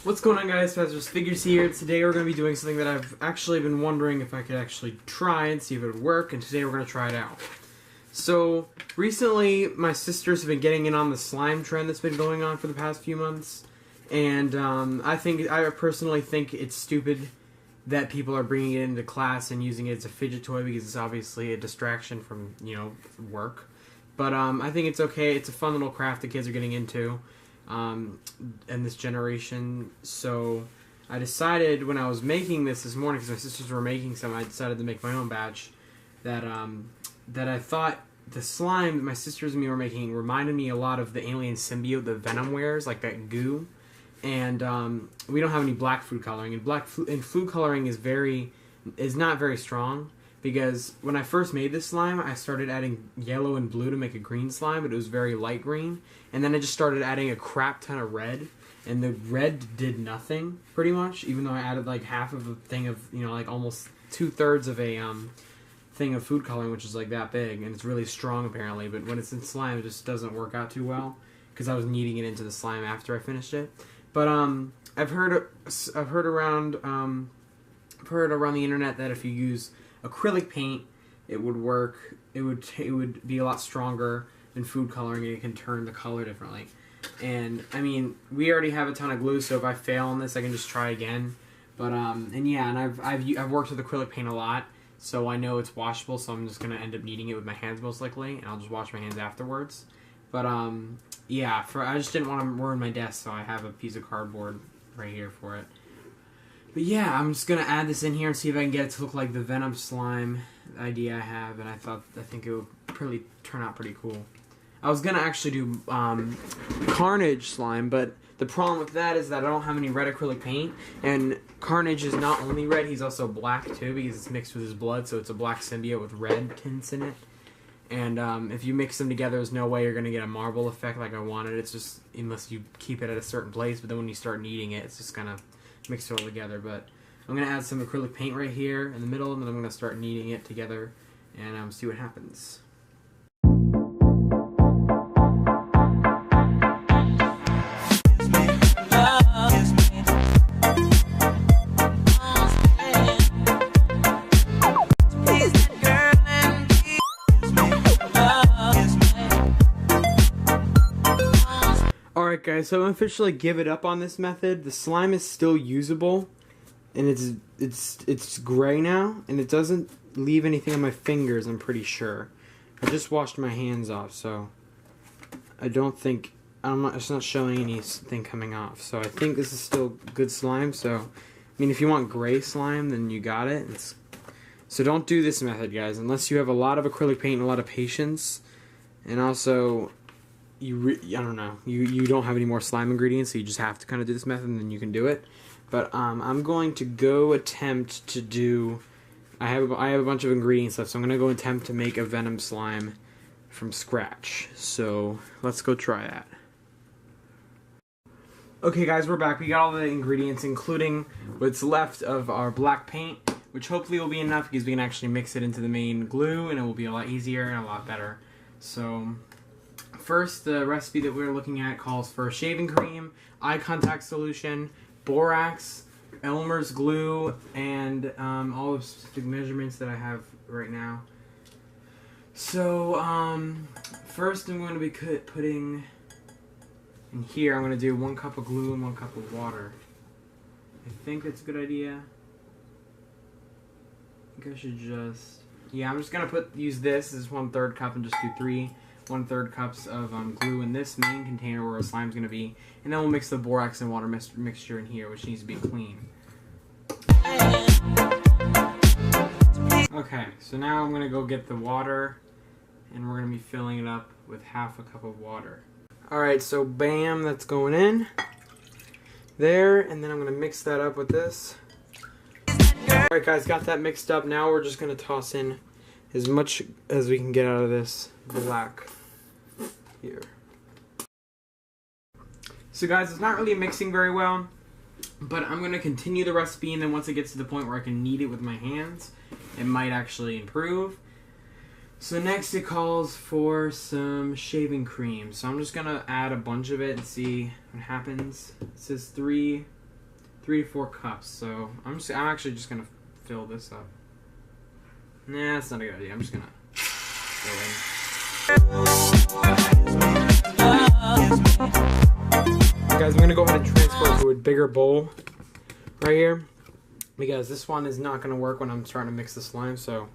What's going on, guys? Fazer's Figures here. Today we're going to be doing something that I've actually been wondering if I could actually try and see if it would work, and today we're going to try it out. So, recently my sisters have been getting in on the slime trend that's been going on for the past few months, and I personally think it's stupid that people are bringing it into class and using it as a fidget toy because it's obviously a distraction from, work. But I think it's okay. It's a fun little craft that kids are getting into. In this generation, so I decided when I was making this morning, because my sisters were making some, I decided to make my own batch, that I thought the slime that my sisters and me were making reminded me a lot of the alien symbiote that Venom wears, like that goo, and we don't have any black food coloring, and food coloring is not very strong, because when I first made this slime, I started adding yellow and blue to make a green slime, but it was very light green. And then I just started adding a crap ton of red, and the red did nothing, pretty much, even though I added like half of a thing of, like almost 2/3 of a thing of food coloring, which is like that big, and it's really strong apparently, but when it's in slime, it just doesn't work out too well, because I was kneading it into the slime after I finished it. But I've heard around the internet that if you use acrylic paint, it would work. It would be a lot stronger than food coloring, and it can turn the color differently. And I mean, we already have a ton of glue, so if I fail on this, I can just try again. But and yeah, and I've worked with acrylic paint a lot, so I know it's washable. So I'm just gonna end up kneading it with my hands most likely, and I'll just wash my hands afterwards. But yeah, I just didn't want to ruin my desk, so I have a piece of cardboard right here for it. But yeah, I'm just going to add this in here and see if I can get it to look like the Venom slime idea I have, and I think it would really turn out pretty cool. I was going to actually do Carnage slime, but the problem with that is that I don't have any red acrylic paint, and Carnage is not only red, he's also black too, because it's mixed with his blood, so it's a black symbiote with red tints in it. And if you mix them together, there's no way you're going to get a marble effect like I wanted. It's just, unless you keep it at a certain place, but then when you start kneading it, it's just going to mix it all together. But I'm going to add some acrylic paint right here in the middle, and then I'm going to start kneading it together and see what happens. Alright guys, so I'm officially give it up on this method. The slime is still usable, and it's gray now, and it doesn't leave anything on my fingers, I'm pretty sure. I just washed my hands off, so it's not showing anything coming off. So I think this is still good slime. So I mean, if you want gray slime, then you got it. So don't do this method, guys, unless you have a lot of acrylic paint and a lot of patience, and also I don't know, you don't have any more slime ingredients, so you just have to kind of do this method, and then you can do it. But I'm going to go attempt to do. I have a bunch of ingredients left, so I'm going to go attempt to make a Venom slime from scratch. So let's go try that. Okay, guys, we're back. We got all the ingredients, including what's left of our black paint, which hopefully will be enough because we can actually mix it into the main glue, and it will be a lot easier and a lot better. So first, the recipe that we're looking at calls for shaving cream, eye contact solution, borax, Elmer's glue, and all the specific measurements that I have right now. So first I'm going to be putting in here, I'm going to do 1 cup of glue and 1 cup of water. I think that's a good idea. I think I should just, yeah, I'm just going to use this as 1/3 cup and just do 3 1/3 cups of glue in this main container where our slime's going to be, and then we'll mix the borax and water mixture in here, which needs to be clean. Okay, so now I'm going to go get the water, and we're going to be filling it up with 1/2 cup of water. Alright, so bam, that's going in there, and then I'm going to mix that up with this. Alright guys, got that mixed up. Now we're just going to toss in as much as we can get out of this black here. So guys, it's not really mixing very well. But I'm going to continue the recipe, and then once it gets to the point where I can knead it with my hands, it might actually improve. So next it calls for some shaving cream. So I'm just going to add a bunch of it and see what happens. It says 3 to 4 cups. So I'm actually just going to fill this up. Nah, that's not a good idea. I'm just going to fill in. Guys, I'm going to go ahead and transfer it to a bigger bowl right here, because this one is not going to work when I'm starting to mix the slime, so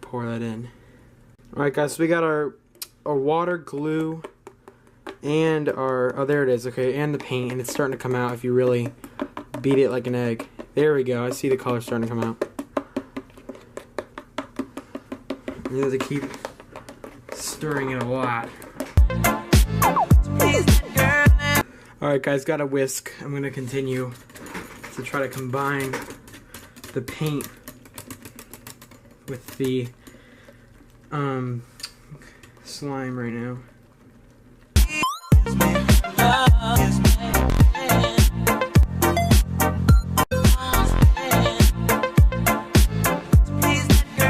pour that in. Alright guys, so we got our water, glue, and our, oh there it is, okay, and the paint, and it's starting to come out if you really beat it like an egg. There we go, I see the color starting to come out. You have to keep stirring it a lot. Alright guys, got a whisk. I'm going to continue to try to combine the paint with the slime right now.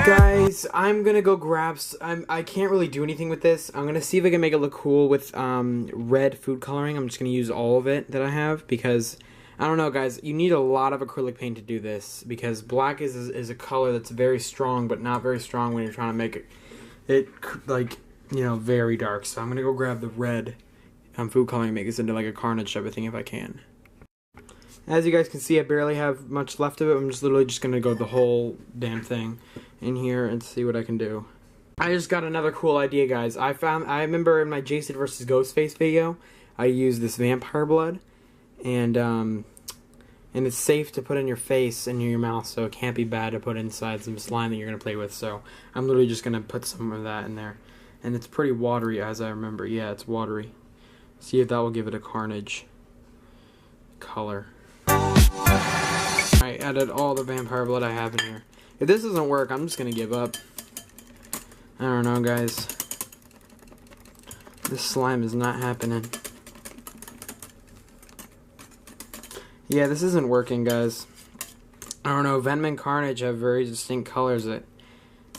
Guys, I'm gonna go grab. I can't really do anything with this. I'm gonna see if I can make it look cool with red food coloring. I'm just gonna use all of it that I have because I don't know, guys. You need a lot of acrylic paint to do this because black is a color that's very strong, but not very strong when you're trying to make it like, you know, very dark. So I'm gonna go grab the red food coloring and make this into like a Carnage type of thing if I can. As you guys can see, I barely have much left of it. I'm just literally just gonna go the whole damn thing in here and see what I can do. I just got another cool idea, guys. I remember in my Jason vs. Ghostface video, I used this vampire blood, and it's safe to put in your face and your mouth, so it can't be bad to put inside some slime that you're gonna play with. So I'm literally just gonna put some of that in there, and it's pretty watery, as I remember. Yeah, it's watery. See if that will give it a Carnage color. I added all the vampire blood I have in here. If this doesn't work, I'm just gonna give up. I don't know, guys. This slime is not happening. Yeah, this isn't working, guys. I don't know, Venom and Carnage have very distinct colors that,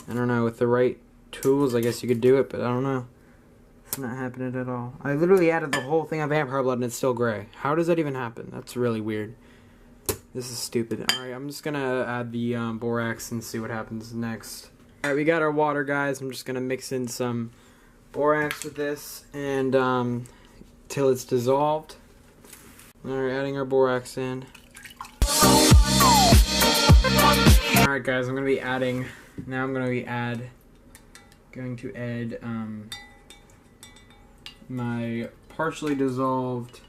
I don't know, with the right tools, I guess you could do it, but I don't know. It's not happening at all. I literally added the whole thing of vampire blood and it's still gray. How does that even happen? That's really weird. This is stupid. Alright, I'm just gonna add the borax and see what happens next. Alright, we got our water, guys. I'm just gonna mix in some borax with this and till it's dissolved. Alright, adding our borax in. Alright guys, I'm gonna be adding, now I'm going to add my partially dissolved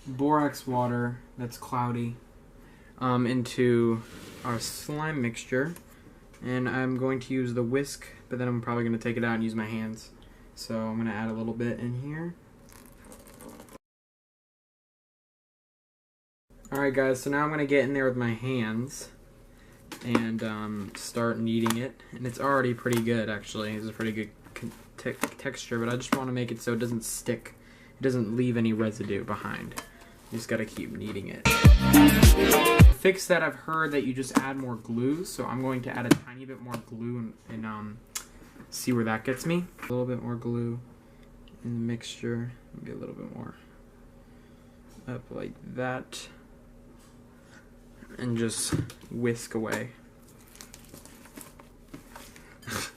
borax water that's cloudy into our slime mixture, and I'm going to use the whisk, but then I'm probably going to take it out and use my hands. So I'm going to add a little bit in here. Alright guys, so now I'm going to get in there with my hands and start kneading it, and it's already pretty good actually. It's a pretty good texture, but I just want to make it so it doesn't stick, it doesn't leave any residue behind. You just gotta keep kneading it. To fix that, I've heard that you just add more glue, so I'm going to add a tiny bit more glue and see where that gets me. A little bit more glue in the mixture, maybe a little bit more. Up like that. And just whisk away.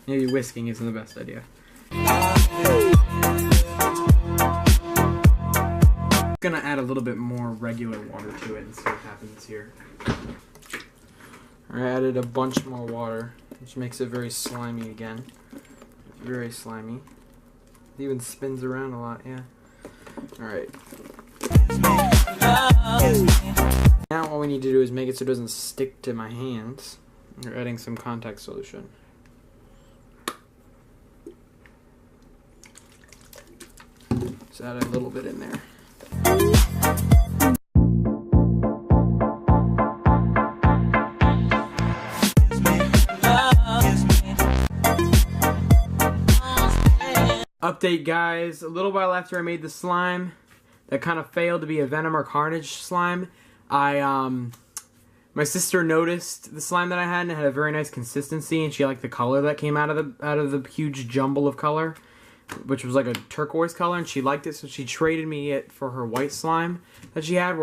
Maybe whisking isn't the best idea. Gonna add a little bit more regular water to it and see what happens here. I added a bunch more water, which makes it very slimy again. Very slimy. It even spins around a lot, yeah. Alright. Now all we need to do is make it so it doesn't stick to my hands. We're adding some contact solution. Just add a little bit in there. Update, guys. A little while after I made the slime, that kind of failed to be a Venom or Carnage slime. My sister noticed the slime that I had, and it had a very nice consistency, and she liked the color that came out of the huge jumble of color, which was like a turquoise color, and she liked it, so she traded me it for her white slime that she had,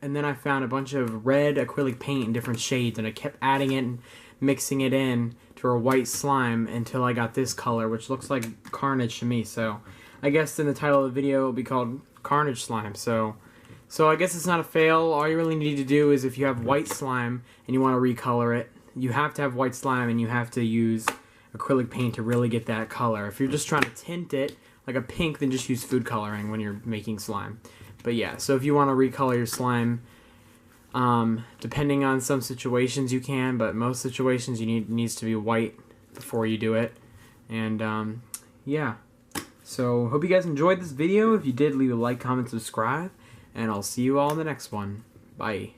and then I found a bunch of red acrylic paint in different shades, and I kept adding it and mixing it in to her white slime until I got this color, which looks like Carnage to me. So I guess in the title of the video it'll be called Carnage Slime. So I guess it's not a fail. All you really need to do is, if you have white slime and you want to recolor it, you have to have white slime and you have to use acrylic paint to really get that color. If you're just trying to tint it like a pink, then just use food coloring when you're making slime. But yeah, so if you want to recolor your slime, depending on some situations you can, but most situations needs to be white before you do it. And yeah, so hope you guys enjoyed this video. If you did, leave a like, comment, subscribe, and I'll see you all in the next one. Bye.